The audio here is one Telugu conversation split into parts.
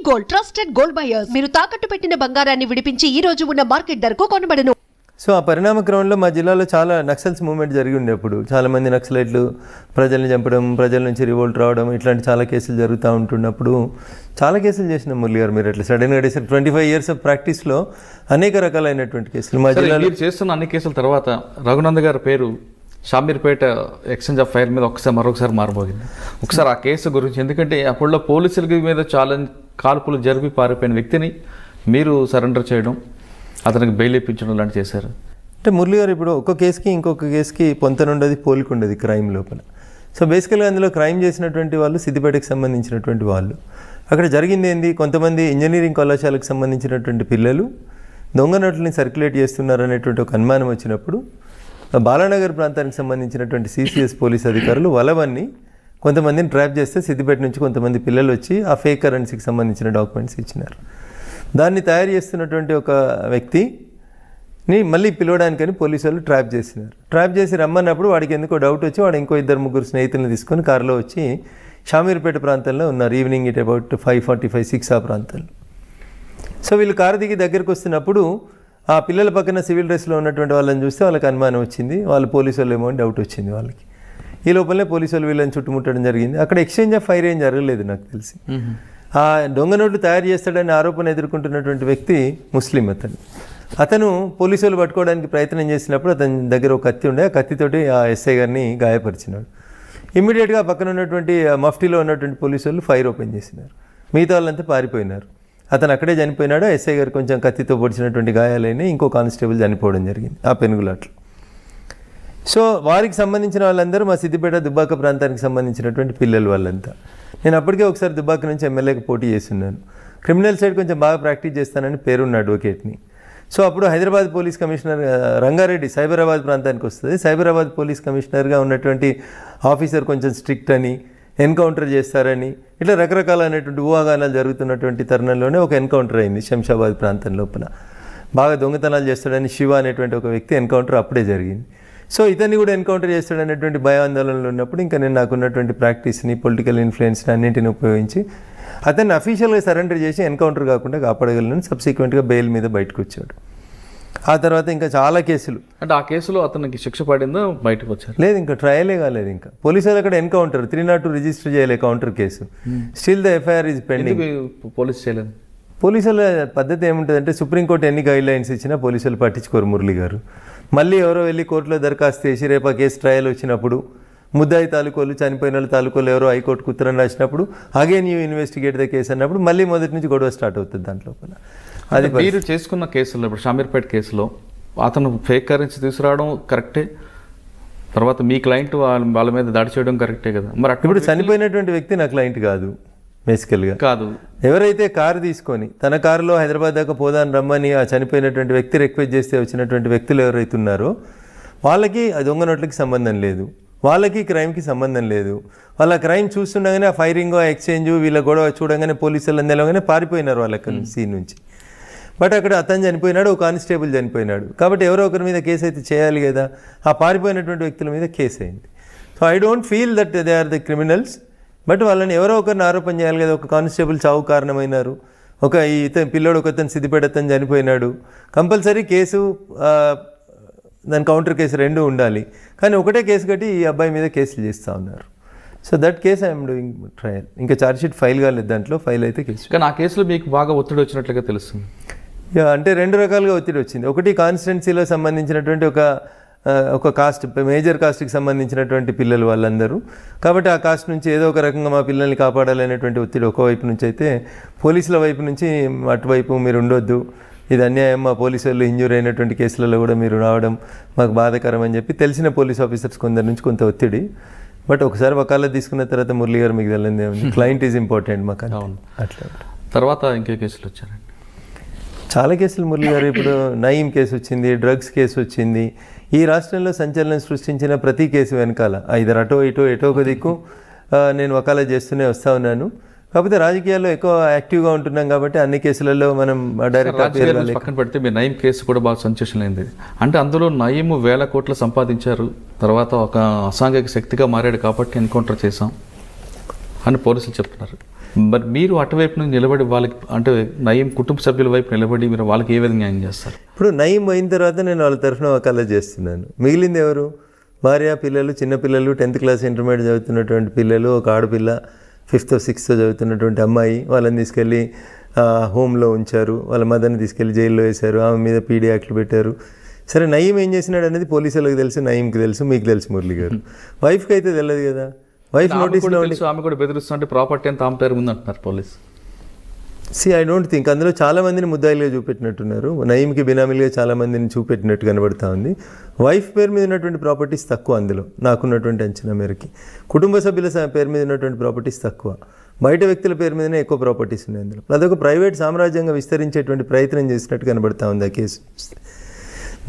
Gold, trusted gold buyers. మీరు తాకట్టు పెట్టిన బంగారాన్ని విడిపించి ఈ రోజు ఉన్న మార్కెట్ ధరకు కొనబడను. సో ఆ పరిణామ క్రమంలో మా జిల్లాలో చాలా నక్సల్స్ మూవ్మెంట్ జరిగి ఉండేప్పుడు చాలామంది నక్సలైట్లు ప్రజల్ని చంపడం, ప్రజల నుంచి రివోల్ట్ రావడం, ఇట్లాంటి చాలా కేసులు జరుగుతూ ఉంటున్నప్పుడు చాలా కేసులు చేసిన మురళి గారు. మీరు అట్లా సడన్గా 25 years ఆఫ్ ప్రాక్టీస్లో అనేక రకాలైనటువంటి కేసులు మా జిల్లాలో చేస్తున్న అన్ని కేసుల తర్వాత రఘునంద్ గారి పేరు షామీర్పేట ఎక్స్చేంజ్ ఆఫ్ ఫైర్ మీద మరొకసారి మారబోగింది. ఒకసారి ఆ కేసు గురించి, ఎందుకంటే అప్పుడులో పోలీసుల మీద చాలా కాల్పులు జరిపి పారిపోయిన వ్యక్తిని మీరు సరెండర్ చేయడం, అతనికి బెయిల్ ఇప్పించడం లాంటి చేశారు. అంటే మురళి గారు ఇప్పుడు ఒక కేసుకి ఇంకొక కేసుకి పొంతనుండదు, పోలిక ఉండదు క్రైమ్ లోపల. సో బేసికల్గా అందులో క్రైమ్ చేసినటువంటి వాళ్ళు సిద్దిపేటకి సంబంధించినటువంటి వాళ్ళు. అక్కడ జరిగింది ఏంది, కొంతమంది ఇంజనీరింగ్ కళాశాలకు సంబంధించినటువంటి పిల్లలు దొంగ నోట్లని సర్క్యులేట్ చేస్తున్నారు అనేటువంటి ఒక అనుమానం వచ్చినప్పుడు బాలానగర్ ప్రాంతానికి సంబంధించినటువంటి సిసిఎస్ పోలీస్ అధికారులు వలవన్ని కొంతమందిని ట్రాప్ చేస్తే సిద్దిపేట నుంచి కొంతమంది పిల్లలు వచ్చి ఆ ఫేక్ కరెన్సీకి సంబంధించిన డాక్యుమెంట్స్ ఇచ్చినారు. దాన్ని తయారు చేస్తున్నటువంటి ఒక వ్యక్తిని మళ్ళీ పిలవడానికని పోలీసు వాళ్ళు ట్రాప్ చేసినారు. ట్రాప్ చేసి రమ్మన్నప్పుడు వాడికి ఎందుకో డౌట్ వచ్చి వాడు ఇంకో 2-3 స్నేహితులను తీసుకొని కారులో వచ్చి షామీర్పేట ప్రాంతంలో ఉన్నారు. ఈవినింగ్ ఇట్ అబౌట్ 5:45, 6 ఆ ప్రాంతంలో. సో వీళ్ళు కారు దిగి దగ్గరికి వస్తున్నప్పుడు ఆ పిల్లల పక్కన సివిల్ డ్రెస్లో ఉన్నటువంటి వాళ్ళని చూస్తే వాళ్ళకి అనుమానం వచ్చింది. వాళ్ళు పోలీసు వాళ్ళు ఏమో అని డౌట్ వచ్చింది వాళ్ళకి. ఈ లోపలనే పోలీసు వాళ్ళు వీళ్ళని చుట్టుముట్టడం జరిగింది. అక్కడ ఎక్స్చేంజ్ ఆఫ్ ఫైర్ ఏం జరగలేదు నాకు తెలిసి. ఆ దొంగ నోట్లు తయారు చేస్తాడని ఆరోపణ ఎదుర్కొంటున్నటువంటి వ్యక్తి ముస్లిం. అతను పోలీసు వాళ్ళు పట్టుకోవడానికి ప్రయత్నం చేసినప్పుడు అతని దగ్గర ఒక కత్తి ఉండే, ఆ కత్తితోటి ఆ ఎస్ఐ గారిని గాయపరిచినాడు. ఇమ్మీడియట్గా పక్కన ఉన్నటువంటి మఫ్టీలో ఉన్నటువంటి పోలీసు వాళ్ళు ఫైర్ ఓపెన్ చేసినారు. మిగతా వాళ్ళంతా పారిపోయినారు. అతను అక్కడే చనిపోయినాడు. ఎస్ఐ గారు కొంచెం కత్తితో పొడిచినటువంటి గాయాలైనా ఇంకో కానిస్టేబుల్ చనిపోవడం జరిగింది ఆ పెనుగులాట్లు. సో వారికి సంబంధించిన వాళ్ళందరూ మా సిద్దిపేట దుబ్బాక ప్రాంతానికి సంబంధించినటువంటి పిల్లలు వాళ్ళంతా. నేను అప్పటికే ఒకసారి దుబ్బాక నుంచి ఎమ్మెల్యేకి పోటీ చేస్తున్నాను. క్రిమినల్ సైడ్ కొంచెం బాగా ప్రాక్టీస్ చేస్తానని పేరున్న అడ్వకేట్ని. సో అప్పుడు హైదరాబాద్ పోలీస్ కమిషనర్ రంగారెడ్డి సైబరాబాద్ ప్రాంతానికి వస్తుంది. సైబరాబాద్ పోలీస్ కమిషనర్గా ఉన్నటువంటి ఆఫీసర్ కొంచెం స్ట్రిక్ట్ అని, ఎన్కౌంటర్ చేస్తారని, ఇట్లా రకరకాలైనటువంటి ఊహాగానాలు జరుగుతున్నటువంటి తరుణంలోనే ఒక ఎన్కౌంటర్ అయింది శంషాబాద్ ప్రాంతం లోపల. బాగా దొంగతనాలు చేస్తాడని శివ అనేటువంటి ఒక వ్యక్తి ఎన్కౌంటర్ అప్పుడే జరిగింది. సో ఇతన్ని కూడా ఎన్కౌంటర్ చేస్తాడనేటువంటి భయాందోళనలు ఉన్నప్పుడు ఇంకా నేను నాకున్నటువంటి ప్రాక్టీస్ని, పొలిటికల్ ఇన్ఫ్లుయెన్స్ని అన్నింటిని ఉపయోగించి అతన్ని అఫీషియల్గా సరెండర్ చేసి ఎన్కౌంటర్ కాకుండా కాపాడగలను. సబ్సిక్వెంట్గా బెయిల్ మీద బయటకు వచ్చాడు. ఆ తర్వాత ఇంకా చాలా కేసులు. అంటే ఆ కేసులో అతనికి శిక్ష పడిందో బయటకు వచ్చారు? లేదు, ఇంకా ట్రయలే కాలేదు. ఇంకా పోలీసులు అక్కడ ఎన్కౌంటర్ 302 రిజిస్టర్ చేయలే counter case. Still the FIR is pending. Police చేయలేదు. పోలీసుల పద్ధతి ఏముంటుందంటే సుప్రీంకోర్టు ఎన్ని గైడ్ లైన్స్ ఇచ్చినా పోలీసులు పట్టించుకోరు మురళి గారు. మళ్ళీ ఎవరో వెళ్ళి కోర్టులో దరఖాస్తు చేసి రేపు ఆ కేసు ట్రయల్ వచ్చినప్పుడు ముద్దాయి తాలూకోలు, చనిపోయిన వాళ్ళ తాలూకోలు ఎవరో హైకోర్టుకు ఉత్తరం రాసినప్పుడు again you investigate the case అన్నప్పుడు మళ్ళీ మొదటి నుంచి గొడవ స్టార్ట్ అవుతుంది దాంట్లో. అది మీరు చేసుకున్న కేసులో ఇప్పుడు షామీర్పేట కేసులో అతను ఫేక్ కరెన్సీ తీసుకురావడం కరెక్టే, తర్వాత మీ క్లయింట్ వాళ్ళ మీద దాడి చేయడం కరెక్టే కదా. మరి ఇప్పుడు చనిపోయినటువంటి వ్యక్తి నా క్లయింట్ కాదు, బేసికల్గా కాదు. ఎవరైతే కారు తీసుకొని తన కారులో హైదరాబాద్ దాకా పోదాని రమ్మని ఆ చనిపోయినటువంటి వ్యక్తి రిక్వెస్ట్ చేస్తే వచ్చినటువంటి వ్యక్తులు ఎవరైతే ఉన్నారో వాళ్ళకి ఆ దొంగ నోట్లకి సంబంధం లేదు, వాళ్ళకి క్రైమ్కి సంబంధం లేదు. వాళ్ళ క్రైమ్ చూస్తుండగానే ఆ ఫైరింగ్, ఆ ఎక్స్చేంజ్, వీళ్ళ గొడవ చూడగానే పోలీసులు అందెలగానే పారిపోయినారు వాళ్ళకి సీన్ నుంచి. బట్ అక్కడ అతను చనిపోయినాడు, ఒక కానిస్టేబుల్ చనిపోయినాడు. కాబట్టి ఎవరో ఒకరి మీద కేసు అయితే చేయాలి కదా. ఆ పారిపోయినటువంటి వ్యక్తుల మీద కేసు అయింది. So I don't feel that they are the criminals. But వాళ్ళని ఎవరో ఒకరిని ఆరోపణ చేయాలి కదా. ఒక కానిస్టేబుల్ చావు కారణమైనారు, ఒక ఇతను పిల్లోడు ఒకతను సిద్దిపేట అతను చనిపోయినాడు. కంపల్సరీ కేసు, దాని కౌంటర్ కేసు 2 ఉండాలి. కానీ ఒకటే కేసు కట్టి ఈ అబ్బాయి మీద కేసులు చేస్తూ ఉన్నారు. So that case I'm doing trial. ఇంకా ఛార్జ్షీట్ ఫైల్ కాలేదు, దాంట్లో ఫైల్ అయితే కేసు. కానీ ఆ కేసులో మీకు బాగా ఒత్తిడి వచ్చినట్లుగా తెలుస్తుంది. అంటే 2 రకాలుగా ఒత్తిడి వచ్చింది. ఒకటి కాన్స్టిట్యున్సీలో సంబంధించినటువంటి ఒక కాస్ట్, మేజర్ కాస్ట్కి సంబంధించినటువంటి పిల్లలు వాళ్ళందరూ. కాబట్టి ఆ కాస్ట్ నుంచి ఏదో ఒక రకంగా మా పిల్లల్ని కాపాడాలనేటువంటి ఒత్తిడి ఒకవైపు నుంచి అయితే, పోలీసుల వైపు నుంచి అటువైపు మీరు ఉండొద్దు, ఇది అన్యాయం, మా పోలీసు వాళ్ళు ఇంజూరీ అయినటువంటి కేసులలో కూడా మీరు రావడం మాకు బాధాకరం అని చెప్పి తెలిసిన పోలీస్ ఆఫీసర్స్ కొందరి నుంచి కొంత ఒత్తిడి. బట్ ఒకసారి వకాలత్ తీసుకున్న తర్వాత మురళి గారు మీకు తెలియదే ఉంది, క్లయింట్ ఈజ్ ఇంపార్టెంట్ మాకు. అట్లా తర్వాత ఇంకే కేసులు వచ్చారండి? చాలా కేసులు మురళి గారు. ఇప్పుడు నయీం కేసు వచ్చింది, డ్రగ్స్ కేసు వచ్చింది. ఈ రాష్ట్రంలో సంచలనం సృష్టించిన ప్రతి కేసు వెనకాల ఐదర్ అటో ఇటో ఎటో ఒక దిక్కు నేను వకాలత్ చేస్తూనే వస్తూ ఉన్నాను. కాకపోతే రాజకీయాల్లో ఎక్కువ యాక్టివ్గా ఉంటున్నాం కాబట్టి అన్ని కేసులలో మనం డైరెక్ట్ పక్కన పెడితే మీ నయీం కేసు కూడా బాగా సెన్సేషన్ అయింది. అంటే అందులో నయీం 1000 కోట్లు సంపాదించారు, తర్వాత ఒక అసాంఘిక శక్తిగా మారాడు కాబట్టి ఎన్కౌంటర్ చేశాం అని పోలీసులు చెప్తున్నారు. మరి మీరు అటువైపు నుంచి నిలబడి వాళ్ళకి అంటే నయీం కుటుంబ సభ్యుల వైపు నిలబడి మీరు వాళ్ళకి ఏ విధంగా న్యాయం చేస్తారు? ఇప్పుడు నయీం అయిన తర్వాత నేను వాళ్ళ తరఫున వకాలత్ చేస్తున్నాను. మిగిలింది ఎవరు? భార్య, పిల్లలు, చిన్నపిల్లలు, 10th క్లాస్ ఇంటర్మీడియట్ చదువుతున్నటువంటి పిల్లలు, ఒక ఆడపిల్ల 5th 6th చదువుతున్నటువంటి అమ్మాయి. వాళ్ళని తీసుకెళ్ళి హోమ్లో ఉంచారు, వాళ్ళ మదర్ని తీసుకెళ్ళి జైల్లో వేశారు, ఆమె మీద పీడీ యాక్ట్లు పెట్టారు. సరే, నయీం ఏం చేసినాడు అనేది పోలీసులకు తెలుసు, నయీంకి తెలుసు, మీకు తెలుసు మురళి గారు. వైఫ్కి అయితే తెలియదు కదా. వైఫ్ నోటీస్లో ఆమె కూడా బెదిరిస్తుంటే ప్రాపర్టీ అంతా ఆమె పేరు ఉందంటున్నారు పోలీసు. ఐ డోంట్ థింక్ అందులో చాలామందిని ముద్దాయిలుగా చూపెట్టినట్టున్నారు. నయీంకి బినామీలుగా చాలామందిని చూపెట్టినట్టు కనబడతా ఉంది. వైఫ్ పేరు మీద ఉన్నటువంటి ప్రాపర్టీస్ తక్కువ, అందులో నాకున్నటువంటి అంచనా మేరకి. కుటుంబ సభ్యుల పేరు మీద ఉన్నటువంటి ప్రాపర్టీస్ తక్కువ, బయట వ్యక్తుల పేరు మీదనే ఎక్కువ ప్రాపర్టీస్ ఉన్నాయి అందులో. అదొక ప్రైవేట్ సామ్రాజ్యంగా విస్తరించేటువంటి ప్రయత్నం చేసినట్టు కనబడతా ఉంది ఆ కేసు.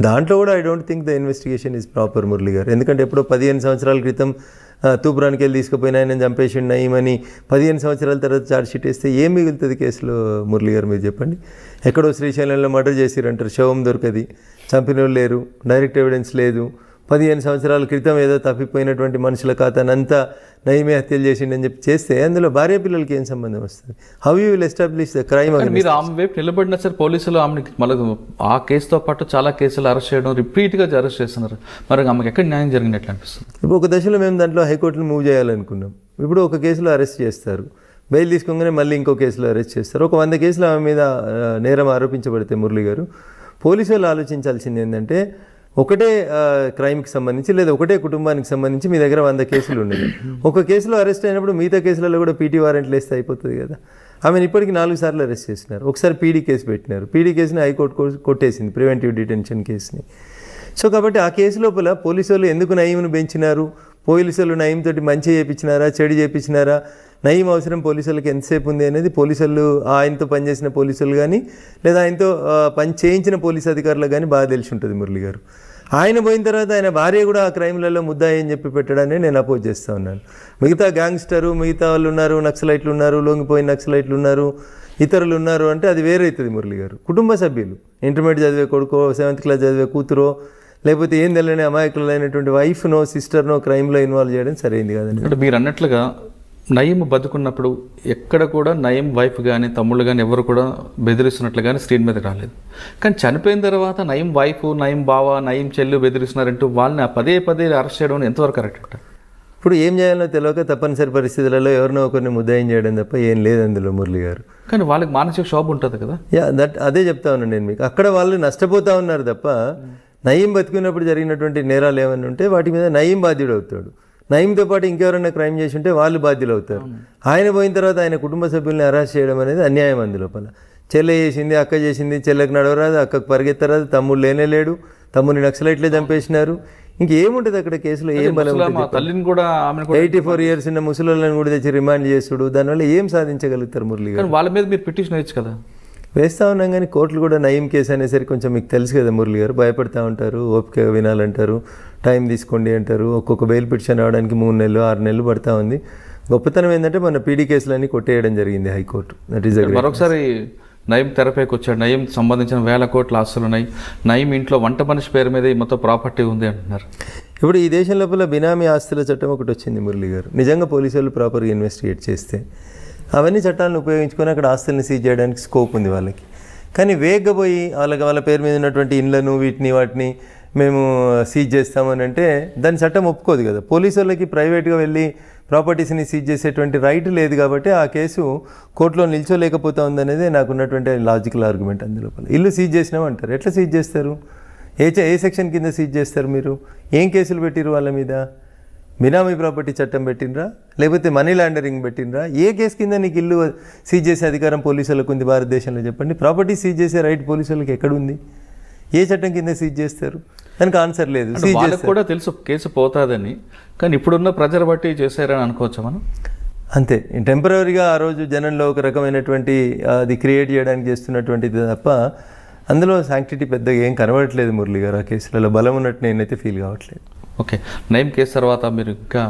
దాంట్లో కూడా I don't think the investigation is proper Murali గారు. ఎందుకంటే ఎప్పుడో 15 సంవత్సరాల క్రితం తూపురానికి వెళ్ళి తీసుకుపోయిన ఆయన చంపేసిండు నయీమని 15 సంవత్సరాల తర్వాత ఛార్జ్షీట్ వేస్తే ఏం మిగులుతుంది కేసులో మురళి గారు? మీరు చెప్పండి. ఎక్కడో శ్రీశైలంలో మర్డర్ చేసిరంటారు, శవం దొరకది, చంపిన వాళ్ళు లేరు, డైరెక్ట్ ఎవిడెన్స్ లేదు. 15 సంవత్సరాల క్రితం ఏదో తప్పిపోయినటువంటి మనుషుల ఖాతానంతా నయీమే హత్యలు చేసిండని చెప్పి చేస్తే అందులో భార్య పిల్లలకి ఏం సంబంధం వస్తుంది? How you will establish the crime? మీరు ఆమె వైపు నిలబడినా సరే పోలీసులు ఆమెకి మళ్ళీ ఆ కేసుతో పాటు చాలా కేసులు అరెస్ట్ చేయడం, రిపీట్గా అరెస్ట్ చేస్తున్నారు. మరి ఆమెకి ఎక్కడ న్యాయం జరిగినట్లు అనిపిస్తుంది? ఇప్పుడు ఒక దశలో మేము దాంట్లో హైకోర్టును మూవ్ చేయాలనుకున్నాం. ఇప్పుడు ఒక కేసులో అరెస్ట్ చేస్తారు, బెయిల్ తీసుకోగానే మళ్ళీ ఇంకో కేసులో అరెస్ట్ చేస్తారు. ఒక 100 కేసులు ఆమె మీద నేరం ఆరోపించబడితే మురళి గారు, పోలీసు వాళ్ళు ఆలోచించాల్సింది ఏంటంటే, ఒకటే క్రైమ్కి సంబంధించి లేదా ఒకటే కుటుంబానికి సంబంధించి మీ దగ్గర 100 కేసులు ఉన్నాయి. ఒక కేసులో అరెస్ట్ అయినప్పుడు మిగతా కేసులలో కూడా పీటీ వారెంట్లు వేస్తే అయిపోతుంది కదా. ఆమెను ఇప్పటికి 4 సార్లు అరెస్ట్ చేసినారు. ఒకసారి పీడీ కేసు పెట్టినారు, పీడీ కేసుని హైకోర్టు కొట్టేసింది, ప్రివెంటివ్ డిటెన్షన్ కేసుని. సో కాబట్టి ఆ కేసు లోపల పోలీసు వాళ్ళు ఎందుకు నయీంను పెంచినారు, పోలీసు వాళ్ళు నయీం తోటి మంచి చేయించినారా, చెడు చేయించినారా, నయీం అవసరం పోలీసులకు ఎంతసేపు ఉంది అనేది పోలీసులు, ఆయనతో పనిచేసిన పోలీసులు కానీ లేదా ఆయనతో పని చేయించిన పోలీసు అధికారులకు కానీ బాగా తెలిసి ఉంటుంది మురళి గారు. ఆయన పోయిన తర్వాత ఆయన భార్య కూడా ఆ క్రైమ్లలో ముద్దాయి అని చెప్పి పెట్టడాన్ని నేను అపోజ్ చేస్తూ ఉన్నాను. మిగతా గ్యాంగ్స్టరు, మిగతా వాళ్ళు ఉన్నారు, నక్సలైట్లు ఉన్నారు, లొంగిపోయిన నక్సలైట్లు ఉన్నారు, ఇతరులు ఉన్నారు అంటే అది వేరే అవుతుంది మురళి గారు. కుటుంబ సభ్యులు, ఇంటర్మీడియట్ చదివే కొడుకో, 7th క్లాస్ చదివే కూతురో, లేకపోతే ఏం తెలియని అమాయకులైనటువంటి వైఫ్నో సిస్టర్నో క్రైమ్లో ఇన్వాల్వ్ చేయడం సరైంది కాదండి. అంటే మీరు అన్నట్లుగా నయీం బతుకున్నప్పుడు ఎక్కడ కూడా నయీం వైఫ్ కానీ తమ్ముళ్ళు కానీ ఎవరు కూడా బెదిరిస్తున్నట్లు కానీ స్క్రీన్ మీద రాలేదు. కానీ చనిపోయిన తర్వాత నయీం వైఫ్, నయీం బావ, నయీం చెల్లు బెదిరిస్తున్నారంటూ వాళ్ళని పదే పదే అరెస్ట్ చేయడం ఎంతవరకు కరెక్ట్ అంటారు? ఇప్పుడు ఏం చేయాలో తెలియక తప్పనిసరి పరిస్థితులలో ఎవరినో ఒకరిని ముద్దాయం చేయడం తప్ప ఏం లేదు అందులో మురళి గారు. కానీ వాళ్ళకి మానసిక క్షోభ ఉంటుంది కదా. అదే చెప్తా ఉన్నాను నేను మీకు. అక్కడ వాళ్ళు నష్టపోతూ ఉన్నారు తప్ప నయీం బతుకున్నప్పుడు జరిగినటువంటి నేరాలు ఏమైనా ఉంటే వాటి మీద నయీం బాధ్యుడు అవుతాడు. నయీంతో పాటు ఇంకెవరైనా క్రైమ్ చేసి ఉంటే వాళ్ళు బాధ్యులు అవుతారు. ఆయన పోయిన తర్వాత ఆయన కుటుంబ సభ్యుల్ని అరెస్ట్ చేయడం అనేది అన్యాయం. అందులోపల చెల్లె చేసింది, అక్క చేసింది, చెల్లెకి నడవరాదు, అక్కకు పరిగెత్తరాదు, తమ్ముడు లేనే లేడు, తమ్ముడిని నక్సలైట్లే చంపేసినారు. ఇంకేముంటుంది అక్కడ కేసులో? ఏం బలం? 84 years ఉన్న ముసలోళ్ళని కూడా తెచ్చి రిమాండ్ చేసుడు, దానివల్ల ఏం సాధించగలుగుతారు మురళి గారు? వాళ్ళ మీద మీరు పిటిషన్ వేయచ్చు కదా. వేస్తూ ఉన్నాం కానీ కోర్టులు కూడా నయీం కేసు అనేసరికి కొంచెం మీకు తెలుసు కదా మురళి గారు, భయపడతా ఉంటారు, ఓపిక వినాలంటారు, టైం తీసుకోండి అంటారు. ఒక్కొక్క బెయిల్ పిటిషన్ రావడానికి 3 నెలలు 6 నెలలు పడతా ఉంది. గొప్పతనం ఏంటంటే మన పీడీ కేసులన్నీ కొట్టేయడం జరిగింది హైకోర్టు. దట్ ఈస్ మరొకసారి నయీం తెరపైకి వచ్చాడు. నయీం సంబంధించిన 1000 కోట్ల ఆస్తులు ఉన్నాయి. నయీం ఇంట్లో వంట మనిషి పేరు మీద మొత్తం ప్రాపర్టీ ఉంది అంటున్నారు. ఇప్పుడు ఈ దేశం లోపల బినామీ ఆస్తుల చట్టం ఒకటి వచ్చింది మురళి గారు. నిజంగా పోలీసు వాళ్ళు ప్రాపర్గా ఇన్వెస్టిగేట్ చేస్తే అవన్నీ చట్టాలను ఉపయోగించుకొని అక్కడ ఆస్తుల్ని సీజ్ చేయడానికి స్కోప్ ఉంది వాళ్ళకి. కానీ వేగంగా పోయి వాళ్ళ పేరు మీద ఉన్నటువంటి ఇండ్లను వాటిని మేము సీజ్ చేస్తామని అంటే దాని చట్టం ఒప్పుకోదు కదా. పోలీసు వాళ్ళకి ప్రైవేట్గా వెళ్ళి ప్రాపర్టీస్ని సీజ్ చేసేటువంటి రైట్ లేదు కాబట్టి ఆ కేసు కోర్టులో నిల్చోలేకపోతా ఉందనేది నాకు ఉన్నటువంటి లాజికల్ ఆర్గ్యుమెంట్. అందులోపల ఇల్లు సీజ్ చేసినామంటారు, ఎట్లా సీజ్ చేస్తారు? ఏ సెక్షన్ కింద సీజ్ చేస్తారు? మీరు ఏం కేసులు పెట్టిరు వాళ్ళ మీద? బినామీ ప్రాపర్టీ చట్టం పెట్టినరా, లేకపోతే మనీ లాండరింగ్ పెట్టినరా? ఏ కేసు కింద నీకు ఇల్లు సీజ్ చేసే అధికారం పోలీసులకు ఉంది భారతదేశంలో? చెప్పండి. ప్రాపర్టీ సీజ్ చేసే రైట్ పోలీసులకు ఎక్కడుంది? ఏ చట్టం కింద సీజ్ చేస్తారు? దానికి ఆన్సర్ లేదు. వాళ్ళకి కూడా తెలుసు కేసు పోతాదని, కానీ ఇప్పుడున్న ప్రజలు బట్టి చేశారని అనుకోవచ్చా మనం? అంతే. టెంపరీగా ఆ రోజు జనంలో ఒక రకమైనటువంటి అది క్రియేట్ చేయడానికి చేస్తున్నటువంటిది తప్ప అందులో శాంక్టిటీ పెద్దగా ఏం కనబడట్లేదు మురళి గారు. ఆ కేసులలో బలం ఉన్నట్టు నేనైతే ఫీల్ కావట్లేదు. ఓకే, నయీం కేసు తర్వాత మీరు ఇంకా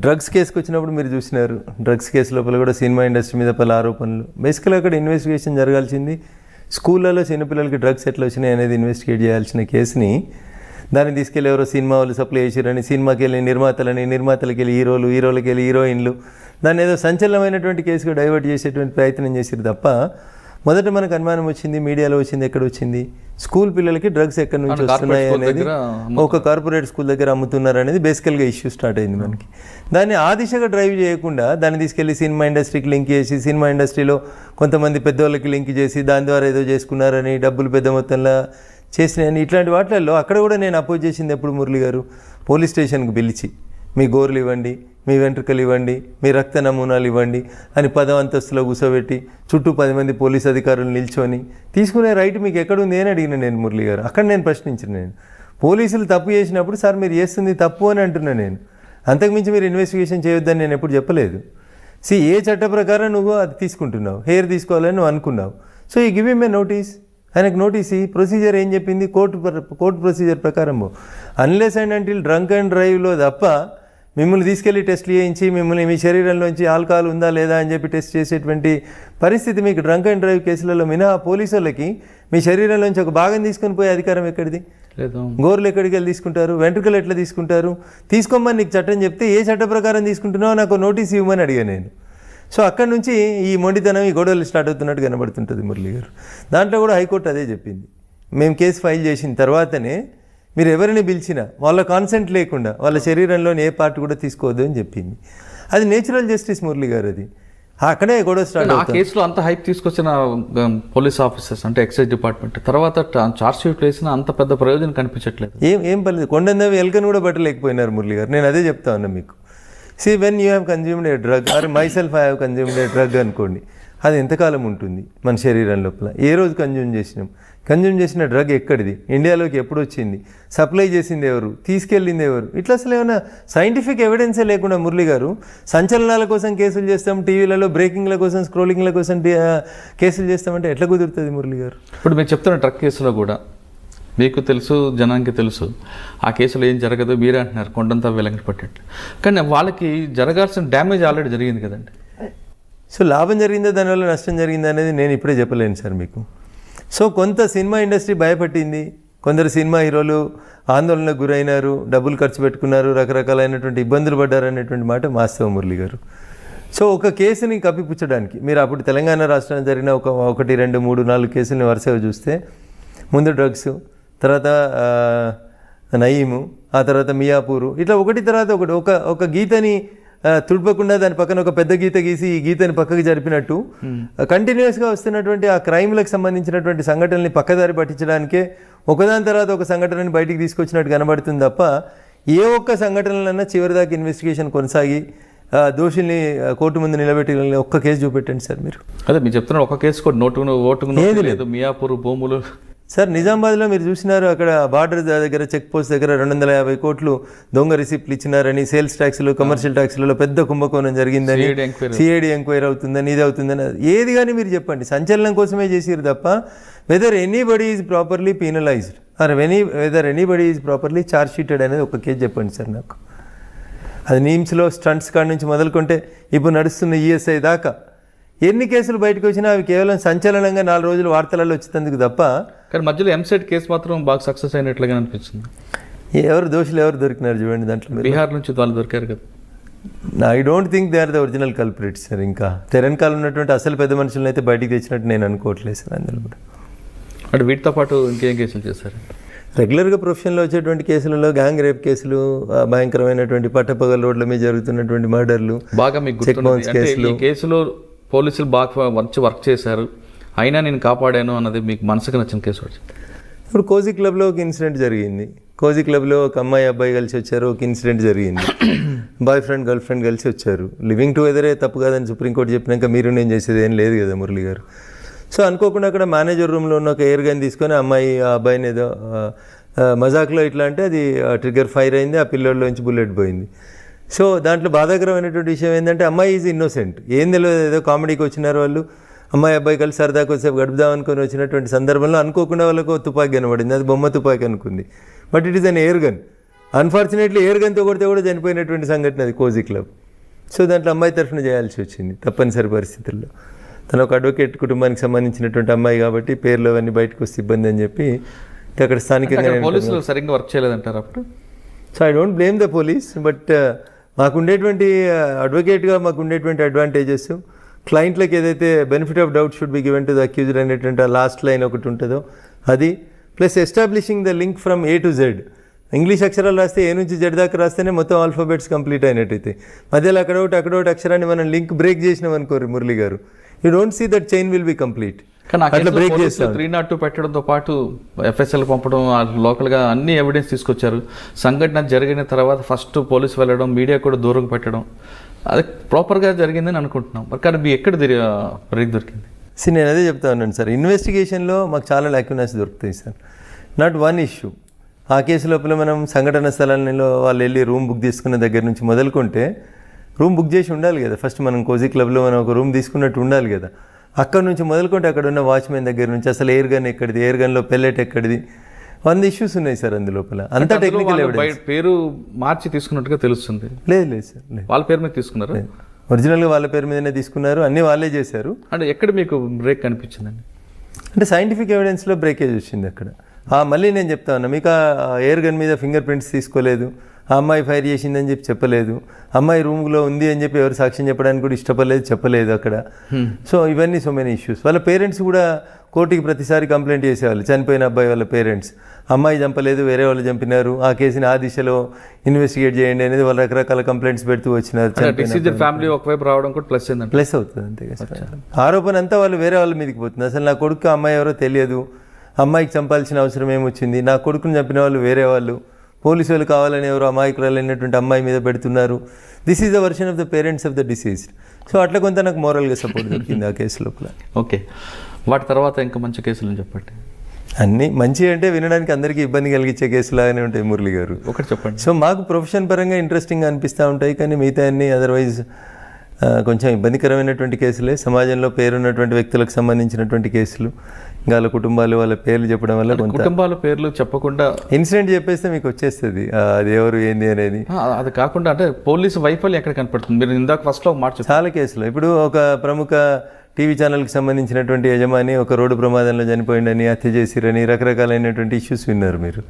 డ్రగ్స్ కేసుకు వచ్చినప్పుడు మీరు చూసినారు. డ్రగ్స్ కేసు లోపల కూడా సినిమా ఇండస్ట్రీ మీద పలు ఆరోపణలు. బేసికల్గా అక్కడ ఇన్వెస్టిగేషన్ జరగాల్సింది స్కూళ్ళలో చిన్నపిల్లలకి డ్రగ్స్ ఎట్లా వచ్చినాయి అనేది ఇన్వెస్టిగేట్ చేయాల్సిన కేసుని దాన్ని తీసుకెళ్ళి ఎవరో సినిమా వాళ్ళు సప్లై చేసిరని, సినిమాకి వెళ్ళి నిర్మాతలకి వెళ్ళి హీరోలకి వెళ్ళి హీరోయిన్లు, దాన్ని ఏదో సంచలనమైనటువంటి కేసుగా డైవర్ట్ చేసేటువంటి ప్రయత్నం చేసిరు తప్ప, మొదట మనకు అనుమానం వచ్చింది, మీడియాలో వచ్చింది, ఎక్కడ వచ్చింది, స్కూల్ పిల్లలకి డ్రగ్స్ ఎక్కడి నుంచి వస్తున్నాయి అనేది, ఒక కార్పొరేట్ స్కూల్ దగ్గర అమ్ముతున్నారు అనేది బేసికల్గా ఇష్యూ స్టార్ట్ అయింది మనకి. దాన్ని ఆ దిశగా డ్రైవ్ చేయకుండా దాన్ని తీసుకెళ్ళి సినిమా ఇండస్ట్రీకి లింక్ చేసి, సినిమా ఇండస్ట్రీలో కొంతమంది పెద్దవాళ్ళకి లింక్ చేసి దాని ద్వారా ఏదో చేసుకున్నారని, డబ్బులు పెద్ద మొత్తంలో చేసినాయని, ఇట్లాంటి వాటిల్లో అక్కడ కూడా నేను అపోజ్ చేసింది ఎప్పుడు మురళి గారు, పోలీస్ స్టేషన్కి పిలిచి మీ గోర్లు ఇవ్వండి, మీ వెంట్రుకలు ఇవ్వండి, మీ రక్త నమూనాలు ఇవ్వండి అని 10వ అంతస్తులో కూర్చోబెట్టి చుట్టూ 10 మంది పోలీస్ అధికారులు నిల్చొని తీసుకునే రైట్ మీకు ఎక్కడుంది అని అడిగిన నేను మురళి గారు. అక్కడ నేను ప్రశ్నించిన, నేను పోలీసులు తప్పు చేసినప్పుడు సార్ మీరు చేస్తుంది తప్పు అని అంటున్నా నేను, అంతకుమించి మీరు ఇన్వెస్టిగేషన్ చేయొద్దని నేను ఎప్పుడు చెప్పలేదు. ఏ చట్ట ప్రకారం నువ్వు అది తీసుకుంటున్నావు, హెయిర్ తీసుకోవాలని నువ్వు అనుకున్నావు, సో ఈ గివ్ హిమ్ ఏ నోటీస్, ఆయనకు నోటీస్ ఈ ప్రొసీజర్ ఏం చెప్పింది, కోర్టు ప్రొసీజర్ ప్రకారం unless and until drunk and డ్రైవ్లో తప్ప మిమ్మల్ని తీసుకెళ్ళి టెస్ట్లు చేయించి మిమ్మల్ని మీ శరీరంలోంచి ఆల్కహాల్ ఉందా లేదా అని చెప్పి టెస్ట్ చేసేటువంటి పరిస్థితి మీకు డ్రంక్ అండ్ డ్రైవ్ కేసులలో మినహా పోలీసు వాళ్ళకి మీ శరీరంలోంచి ఒక భాగం తీసుకొని పోయే అధికారం ఎక్కడిది? గోర్లు ఎక్కడికి వెళ్ళి తీసుకుంటారు, వెంట్రుకలు ఎట్లా తీసుకుంటారు? తీసుకోమని నీకు చట్టం చెప్తే ఏ చట్ట ప్రకారం తీసుకుంటున్నావో నాకు నోటీస్ ఇవ్వమని అడిగా నేను. సో అక్కడి నుంచి ఈ మొండితనం, ఈ గొడవలు స్టార్ట్ అవుతున్నట్టు కనబడుతుంటుంది మురళి గారు. దాంట్లో కూడా హైకోర్టు అదే చెప్పింది, మేము కేసు ఫైల్ చేసిన తర్వాతనే మీరు ఎవరిని పిలిచినా వాళ్ళ కాన్సెంట్ లేకుండా వాళ్ళ శరీరంలోని ఏ పార్ట్ కూడా తీసుకోవద్దు అని చెప్పింది. అది నేచురల్ జస్టిస్ మురళి గారు. అది అక్కడే గొడవ స్టార్ట్ ఆ కేసులో అంత హైప్ తీసుకొచ్చిన పోలీస్ ఆఫీసర్స్ అంటే ఎక్సైజ్ డిపార్ట్మెంట్ తర్వాత చార్జ్ షీట్ వేసిన అంత పెద్ద ప్రయోజనం కనిపించట్లేదు. ఏం పర్లేదు, కొండందవి ఎలుకను కూడా పట్టలేకపోయినారు మురళి గారు. నేను అదే చెప్తా ఉన్నా మీకు. When you have consumed a drug or myself I have consumed a drug అనుకోండి, అది ఎంతకాలం ఉంటుంది మన శరీరం లోపల, ఏ రోజు కన్జ్యూమ్ చేసిన డ్రగ్ ఎక్కడిది, ఇండియాలోకి ఎప్పుడు వచ్చింది, సప్లై చేసింది ఎవరు, తీసుకెళ్ళింది ఎవరు, ఇట్లా అసలు ఏమైనా సైంటిఫిక్ ఎవిడెన్సే లేకుండా మురళి గారు సంచలనాల కోసం కేసులు చేస్తాం, టీవీలలో బ్రేకింగ్ల కోసం స్క్రోలింగ్ల కోసం కేసులు చేస్తామంటే ఎట్లా కుదురుతుంది మురళి గారు? ఇప్పుడు మీరు చెప్తున్న ట్రక్ కేసులో కూడా మీకు తెలుసు, జనానికి తెలుసు ఆ కేసులో ఏం జరగదు, మీరే అంటున్నారు కొండంతా వెలంకి పట్టేట్టు, కానీ వాళ్ళకి జరగాల్సిన డ్యామేజ్ ఆల్రెడీ జరిగింది కదండి. సో లాభం జరిగిందా దానివల్ల నష్టం జరిగిందా అనేది నేను ఇప్పుడే చెప్పలేను సార్ మీకు. సో కొంత సినిమా ఇండస్ట్రీ భయపట్టింది, కొందరు సినిమా హీరోలు ఆందోళనకు గురైనారు, డబ్బులు ఖర్చు పెట్టుకున్నారు, రకరకాలైనటువంటి ఇబ్బందులు పడ్డారు అనేటువంటి మాట వాస్తవం మురళి గారు. సో ఒక కేసుని కప్పిపుచ్చడానికి మీరు అప్పుడు తెలంగాణ రాష్ట్రంలో జరిగిన 1, 2, 3, 4 కేసులని వరుసగా చూస్తే, ముందు డ్రగ్స్, తర్వాత నయీము, ఆ తర్వాత మియాపూరు, ఇట్లా ఒకటి తర్వాత ఒకటి ఒక గీతని తుడపకుండా దాని పక్కన ఒక పెద్ద గీత గీసి ఈ గీతని పక్కకి జరిపినట్టు కంటిన్యూస్గా వస్తున్నటువంటి ఆ క్రైమ్లకు సంబంధించినటువంటి సంఘటనల్ని పక్కదారి పట్టించడానికే ఒకదాని తర్వాత ఒక సంఘటనని బయటికి తీసుకొచ్చినట్టు కనబడుతుంది తప్ప ఏ ఒక్క సంఘటనలన్నా చివరిదాకా ఇన్వెస్టిగేషన్ కొనసాగి దోషుల్ని కోర్టు ముందు నిలబెట్టి ఒక్క కేసు చూపెట్టండి సార్ మీరు. అదే మీరు చెప్తున్నారు, ఒక కేసు కూడా ఓటుకు లేదు. మియాపూర్ భూములు సార్ నిజామాబాద్లో మీరు చూసినారు, అక్కడ బార్డర్ దగ్గర చెక్ పోస్ట్ దగ్గర 250 కోట్లు దొంగ రిసిప్ట్లు ఇచ్చినారని, సేల్స్ ట్యాక్స్లు, కమర్షియల్ ట్యాక్స్లలో పెద్ద కుంభకోణం జరిగిందని, సిఐడి ఎంక్వైరీ అవుతుందని, ఇది అవుతుందని, ఏది కానీ మీరు చెప్పండి, సంచలనం కోసమే చేసిరు తప్ప whether anybody is properly penalised or whether anybody is properly charge sheeted అనేది ఒక కేసు చెప్పండి సార్ నాకు. అది నీమ్స్లో స్టంట్స్ కాడి నుంచి మొదలుకుంటే ఇప్పుడు నడుస్తున్న ఈఎస్ఐ దాకా ఎన్ని కేసులు బయటకు వచ్చినా అవి కేవలం సంచలనంగా 4 రోజులు వార్తలలో వచ్చేందుకు తప్ప, కానీ మధ్యలో ఎంసెట్ కేసు మాత్రం బాగా సక్సెస్ అయినట్లుగా అనిపించింది. ఎవరు దోషులు ఎవరు దొరికినారు చూడండి దాంట్లో. బీహార్ నుంచి వాళ్ళు దొరికారు కదా. I don't think they are the original culprits sir. ఇంకా తెలంగాణలో ఉన్నటువంటి అసలు పెద్ద మనుషులను అయితే బయటికి తెచ్చినట్టు నేను అనుకోవట్లేదు సార్. అందులో కూడా అంటే వీటితో పాటు ఇంకేం కేసులు చేశారు? రెగ్యులర్గా ప్రొఫెషన్లో వచ్చేటువంటి కేసులలో గ్యాంగ్ రేప్ కేసులు, భయంకరమైనటువంటి పట్టపగల రోడ్ల మీద జరుగుతున్నటువంటి మర్డర్లు, బాగా మీకు కేసులు. ఈ కేసులో పోలీసులు బాగా వర్క్ చేశారు, అయినా నేను కాపాడాను అన్నది మీకు మనసుకు నచ్చిన కేసు వచ్చింది. ఇప్పుడు కోజీ క్లబ్లో ఒక ఇన్సిడెంట్ జరిగింది. కోజీ క్లబ్లో ఒక అమ్మాయి అబ్బాయి కలిసి వచ్చారు, ఒక ఇన్సిడెంట్ జరిగింది. బాయ్ ఫ్రెండ్ గర్ల్ ఫ్రెండ్ కలిసి వచ్చారు. లివింగ్ టుగెదరే తప్పు కాదని సుప్రీంకోర్టు చెప్పినాక మీరు నేను చేసేది ఏం లేదు కదా మురళి గారు. సో అనుకోకుండా అక్కడ మేనేజర్ రూమ్లో ఉన్న ఒక ఎయిర్ గన్ తీసుకొని అమ్మాయి ఆ అబ్బాయిని ఏదో మజాక్లో ఇట్లా అంటే అది ట్రిగ్గర్ ఫైర్ అయింది, ఆ పిల్లోడ్లోంచి బుల్లెట్ పోయింది. సో దాంట్లో బాధాకరమైనటువంటి విషయం ఏంటంటే అమ్మాయి ఈజ్ ఇన్నోసెంట్, ఏం తెలియదు, ఏదో కామెడీకి వచ్చినారు వాళ్ళు, అమ్మాయి అబ్బాయి కలిసి సరదాకు వచ్చేపు గడుపుదాం అనుకొని వచ్చినటువంటి సందర్భంలో అనుకోకుండా వాళ్ళకు తుపాకీ కనబడింది. అది బొమ్మ తుపాకీ అనుకుంది, but it is an air gun. Unfortunately air గన్తో కొడితే కూడా చనిపోయినటువంటి సంఘటన అది కోజీ క్లబ్. సో దాంట్లో అమ్మాయి తరఫున చేయాల్సి వచ్చింది తప్పనిసరి పరిస్థితుల్లో. తను ఒక అడ్వకేట్ కుటుంబానికి సంబంధించినటువంటి అమ్మాయి కాబట్టి పేర్లు అవన్నీ బయటకు వస్తే ఇబ్బంది అని చెప్పి అక్కడ స్థానికంగా పోలీసులు సరిగ్గా వర్క్ చేయలేదంటారు అప్పుడు. So I don't blame the police, but మాకుండేటువంటి అడ్వకేట్గా మాకుండేటువంటి అడ్వాంటేజెస్, క్లయింట్లకు ఏదైతే benefit of doubt should be given to the accused అనేటువంటి లాస్ట్ లైన్ ఒకటి ఉంటుందో అది, plus establishing the link from A to Z. English అక్షరాలు రాస్తే ఏ నుంచి జెడ్ దాకా రాస్తేనే మొత్తం ఆల్ఫాబెట్స్ కంప్లీట్ అయినట్టయితే, మధ్యలో అక్కడొకటి అక్షరాన్ని మనం లింక్ బ్రేక్ చేసినాం అనుకోరు మురళి గారు, you don't see that chain will be complete. కానీ అట్లా బ్రేక్ చేస్తాం. 302 పెట్టడంతో పాటు FSL పంపడం, లోకల్గా అన్ని ఎవిడెన్స్ తీసుకొచ్చారు. సంఘటన జరిగిన తర్వాత ఫస్ట్ పోలీసు వెళ్ళడం, మీడియా కూడా దూరం పెట్టడం, అది ప్రాపర్గా జరిగిందని అనుకుంటున్నాం. మరి కానీ మీ ఎక్కడ బ్రేక్ దొరికింది? నేను అదే చెప్తా ఉన్నాను సార్, ఇన్వెస్టిగేషన్లో మాకు చాలా లాక్యునస్ దొరుకుతాయి సార్. Not one issue. ఆ కేసు లోపల మనం సంఘటన స్థలాల్లో వాళ్ళు వెళ్ళి రూమ్ బుక్ తీసుకున్న దగ్గర నుంచి మొదలుకుంటే, రూమ్ బుక్ చేసి ఉండాలి కదా ఫస్ట్, మనం కోజీ క్లబ్లో మనం ఒక రూమ్ తీసుకున్నట్టు ఉండాలి కదా. అక్కడ నుంచి మొదలుకుంటే అక్కడ ఉన్న వాచ్మెన్ దగ్గర నుంచి అసలు ఎయిర్ గన్ ఎక్కడిది, ఎయిర్ గన్లో పెల్లెట్ ఎక్కడిది, 100 ఇష్యూస్ ఉన్నాయి సార్ అందులోపల. అంతా టెక్నికల్ ఎవిడెన్స్. పేరు మార్చి తీసుకున్నట్టుగా తెలుస్తుంది. లేదు సార్, లేదు, వాళ్ళ పేరు మీద తీసుకున్నారు. ఒరిజినల్గా వాళ్ళ పేరు మీదనే తీసుకున్నారు, అన్నీ వాళ్ళే చేశారు. అంటే ఎక్కడ మీకు బ్రేక్ కనిపించిందండి? అంటే సైంటిఫిక్ ఎవిడెన్స్లో బ్రేకేజ్ వచ్చింది అక్కడ. మళ్ళీ నేను చెప్తా ఉన్నా, మీకు ఆ ఎయిర్ గన్ మీద ఫింగర్ ప్రింట్స్ తీసుకోలేదు, ఆ అమ్మాయి ఫైర్ చేసిందని చెప్పి చెప్పలేదు, అమ్మాయి రూమ్లో ఉంది అని చెప్పి ఎవరు సాక్ష్యం చెప్పడానికి కూడా చెప్పలేదు అక్కడ. సో ఇవన్నీ సో మెనీ ఇష్యూస్. వాళ్ళ పేరెంట్స్ కూడా కోర్టుకి ప్రతిసారి కంప్లైంట్ చేసేవాళ్ళు, చనిపోయిన అబ్బాయి వాళ్ళ పేరెంట్స్, అమ్మాయి చంపలేదు వేరే వాళ్ళు చంపినారు, ఆ కేసుని ఆ దిశలో ఇన్వెస్టిగేట్ చేయండి అనేది వాళ్ళు రకరకాల కంప్లైంట్స్ పెడుతూ వచ్చినారు. ఫ్యామిలీ ఒకవైపు రావడం కూడా ప్లస్ అవుతుంది అంతే. ఆరోపణ అంతా వాళ్ళు వేరే వాళ్ళ మీదకి పోతుంది. అసలు నా కొడుకు అమ్మాయి ఎవరో తెలియదు, అమ్మాయికి చంపాల్సిన అవసరం ఏమొచ్చింది, నా కొడుకుని చంపిన వాళ్ళు వేరే వాళ్ళు, పోలీసు వాళ్ళు కావాలని ఎవరు అమాయకురాలైనటువంటి అమ్మాయి మీద పెడుతున్నారు. This is the version of the parents of the diseased. So అట్లా కొంత నాకు మోరల్గా సపోర్ట్ దొరికింది ఆ కేసు లోపల. ఓకే, వాటి తర్వాత ఇంకా మంచి కేసులు చెప్పండి. అన్నీ మంచి అంటే వినడానికి అందరికీ ఇబ్బంది కలిగించే కేసులాగానే ఉంటాయి మురళి గారు, ఒకటి చెప్పండి. సో మాకు ప్రొఫెషన్ పరంగా ఇంట్రెస్టింగ్ అనిపిస్తూ ఉంటాయి, కానీ మిగతా అన్నీ అదర్వైజ్ కొంచెం ఇబ్బందికరమైనటువంటి కేసులే. సమాజంలో పేరున్నటువంటి వ్యక్తులకు సంబంధించినటువంటి కేసులు, ఇంకా వాళ్ళ కుటుంబాలు వాళ్ళ పేర్లు చెప్పడం వల్ల కొంత కుటుంబాల పేర్లు చెప్పకుండా ఇన్సిడెంట్ చెప్పేస్తే మీకు వచ్చేస్తుంది అది ఎవరు ఏంది అనేది. అది కాకుండా అంటే పోలీసు వైఫల్యం ఎక్కడ కనపడుతుంది? మీరు ఇందాక ఫస్ట్లో మాట చాలా కేసులు. ఇప్పుడు ఒక ప్రముఖ టీవీ ఛానల్కి సంబంధించినటువంటి యజమాని ఒక రోడ్డు ప్రమాదంలో చనిపోయిందని, హత్య చేసిరని, రకరకాలైనటువంటి ఇష్యూస్ విన్నారు మీరు.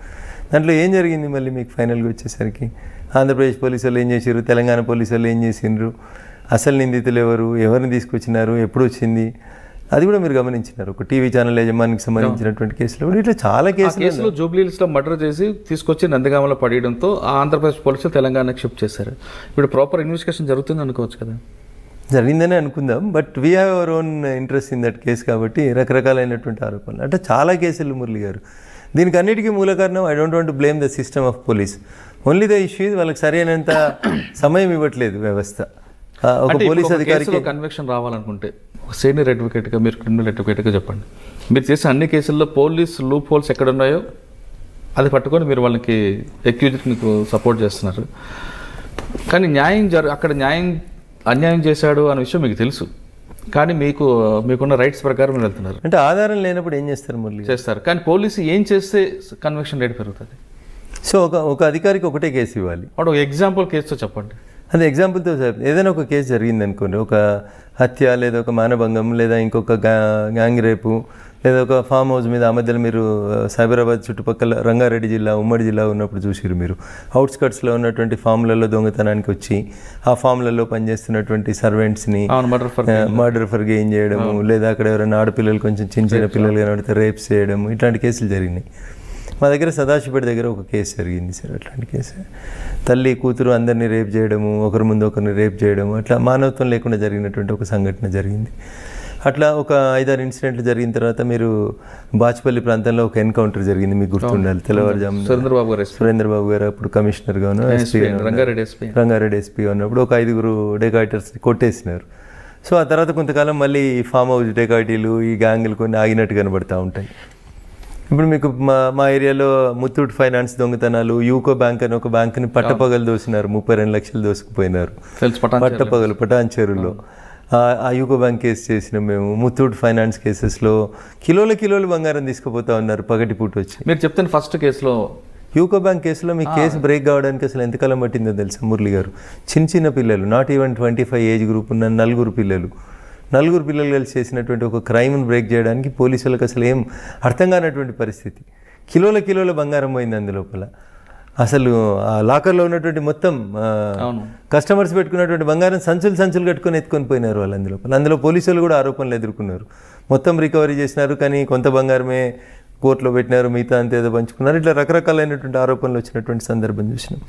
దాంట్లో ఏం జరిగింది మళ్ళీ మీకు ఫైనల్గా వచ్చేసరికి? ఆంధ్రప్రదేశ్ పోలీసు వాళ్ళు ఏం చేసారు, తెలంగాణ పోలీసు వాళ్ళు ఏం చేసిండ్రు, అసలు నిందితులు ఎవరు, ఎవరిని తీసుకొచ్చినారు, ఎప్పుడు వచ్చింది, అది కూడా మీరు గమనించినారు. ఒక టీవీ ఛానల్ యజమానికి సంబంధించినటువంటి కేసులో కూడా ఇట్లా చాలా కేసులు. జూబ్లీహిల్స్లో మర్డర్ చేసి తీసుకొచ్చి నందిగామలో పడేయడంతో ఆంధ్రప్రదేశ్ పోలీసులు తెలంగాణకు షిఫ్ట్ చేశారు. ఇప్పుడు ప్రాపర్ ఇన్వెస్టిగేషన్ జరుగుతుంది అనుకోవచ్చు కదా? జరిగిందని అనుకుందాం, but we have our own interest in that case కాబట్టి రకరకాలైనటువంటి ఆరోపణలు అంటే చాలా కేసులు మురళి గారు. దీనికి అన్నిటికీ మూల కారణం, I don't want to blame the system of police, only the issue వాళ్ళకి సరైనంత సమయం ఇవ్వట్లేదు వ్యవస్థ. ఒక పోలీస్ అధికారికి కన్విక్షన్ రావాలనుకుంటే సీనియర్ అడ్వకేట్గా, మీరు క్రిమినల్ అడ్వకేట్గా చెప్పండి, మీరు చేసే అన్ని కేసుల్లో పోలీస్ లూప్ హోల్స్ ఎక్కడ ఉన్నాయో అది పట్టుకొని మీరు వాళ్ళకి అక్యూజ్కి మీకు సపోర్ట్ చేస్తున్నారు. కానీ అక్కడ అన్యాయం చేశాడు అనే విషయం మీకు తెలుసు, కానీ మీకున్న రైట్స్ ప్రకారం మీరు వెళ్తున్నారు. అంటే ఆధారం లేనప్పుడు ఏం చేస్తారు మురళి? చేస్తారు, కానీ పోలీసు ఏం చేస్తే కన్విక్షన్ రేట్ పెరుగుతుంది? సో ఒక అధికారికి ఒకటే కేసు ఇవ్వాలి. ఒక ఎగ్జాంపుల్ కేసుతో చెప్పండి. అదే ఎగ్జాంపుల్తో ఏదైనా ఒక కేసు జరిగింది అనుకోండి, ఒక హత్య లేదా ఒక మానభంగం లేదా ఇంకొక గ్యాంగ్ రేపు లేదా ఒక ఫామ్ హౌస్ మీద ఆ మధ్యలో మీరు సైబరాబాద్ చుట్టుపక్కల రంగారెడ్డి జిల్లా, ఉమ్మడి జిల్లా ఉన్నప్పుడు చూసిరు మీరు, అవుట్స్కట్స్లో ఉన్నటువంటి ఫామ్లలో దొంగతనానికి వచ్చి ఆ ఫామ్లలో పనిచేస్తున్నటువంటి సర్వెంట్స్ని మర్డర్ ఫర్ గెయిన్ చేయడము, లేదా అక్కడ ఎవరైనా ఆడపిల్లలు కొంచెం చిన్న పిల్లలు కనబడితే రేప్స్ చేయడము, ఇట్లాంటి కేసులు జరిగినాయి. మా దగ్గర సదాశివపేట దగ్గర ఒక కేసు జరిగింది సార్, అట్లాంటి కేసు. తల్లి కూతురు అందరినీ రేప్ చేయడము, ఒకరి ముందు ఒకరిని రేప్ చేయడము, అట్లా మానవత్వం లేకుండా జరిగినటువంటి ఒక సంఘటన జరిగింది. అట్లా ఒక 5-6 ఇన్సిడెంట్లు జరిగిన తర్వాత మీరు బాచ్పల్లి ప్రాంతంలో ఒక ఎన్కౌంటర్ జరిగింది, మీకు గుర్తుండాలి. తెల్లవారుజాము సురేంద్రబాబు గారు అప్పుడు కమిషనర్గాను, రంగారెడ్డి ఎస్పీగా ఉన్నప్పుడు ఒక 5 డెకాయిటర్స్ని కొట్టేసినారు. సో ఆ తర్వాత కొంతకాలం మళ్ళీ ఈ ఫామ్ హౌస్ డెకాయిటీలు, ఈ గ్యాంగులు కొన్ని ఆగినట్టు కనబడుతూ ఉంటాయి. ఇప్పుడు మీకు మా ఏరియాలో ముత్తూట్ ఫైనాన్స్ దొంగతనాలు, యూకో బ్యాంక్ అని ఒక బ్యాంక్ని పట్టపగలు దోసినారు, 32 లక్షలు దోసుకుపోయినారు పట్టపగలు పటాన్చేరులో. ఆ యూకో బ్యాంక్ కేసు చేసినాం మేము. ముత్తూట్ ఫైనాన్స్ కేసెస్లో కిలోలు బంగారం తీసుకుపోతా ఉన్నారు పగటిపూట వచ్చి. మీరు చెప్తాను ఫస్ట్ కేసులో యూకో బ్యాంక్ కేసులో మీ కేసు బ్రేక్ కావడానికి అసలు ఎంతకాలం పట్టిందో తెలుసా మురళి గారు? చిన్న పిల్లలు, నాట్ ఈవెన్ 25 ఏజ్ గ్రూప్ ఉన్న 4 పిల్లలు కలిసి చేసినటువంటి ఒక క్రైమ్ను బ్రేక్ చేయడానికి పోలీసులకు అసలు ఏం అర్థం కానటువంటి పరిస్థితి. కిలోల కిలోల బంగారం పోయింది అందులోపల. అసలు ఆ లాకర్లో ఉన్నటువంటి మొత్తం అవును. కస్టమర్స్ పెట్టుకున్నటువంటి బంగారం సంచులు కట్టుకొని ఎత్తుకొని పోయినారు వాళ్ళు అందులోపల. అందులో పోలీసులు కూడా ఆరోపణలు ఎదుర్కొన్నారు. మొత్తం రికవరీ చేసినారు, కానీ కొంత బంగారమే కోర్టులో పెట్టినారు, మిగతా అంతేదో పంచుకున్నారు. ఇట్లా రకరకాలైనటువంటి ఆరోపణలు వచ్చినటువంటి సందర్భం చూసినాం.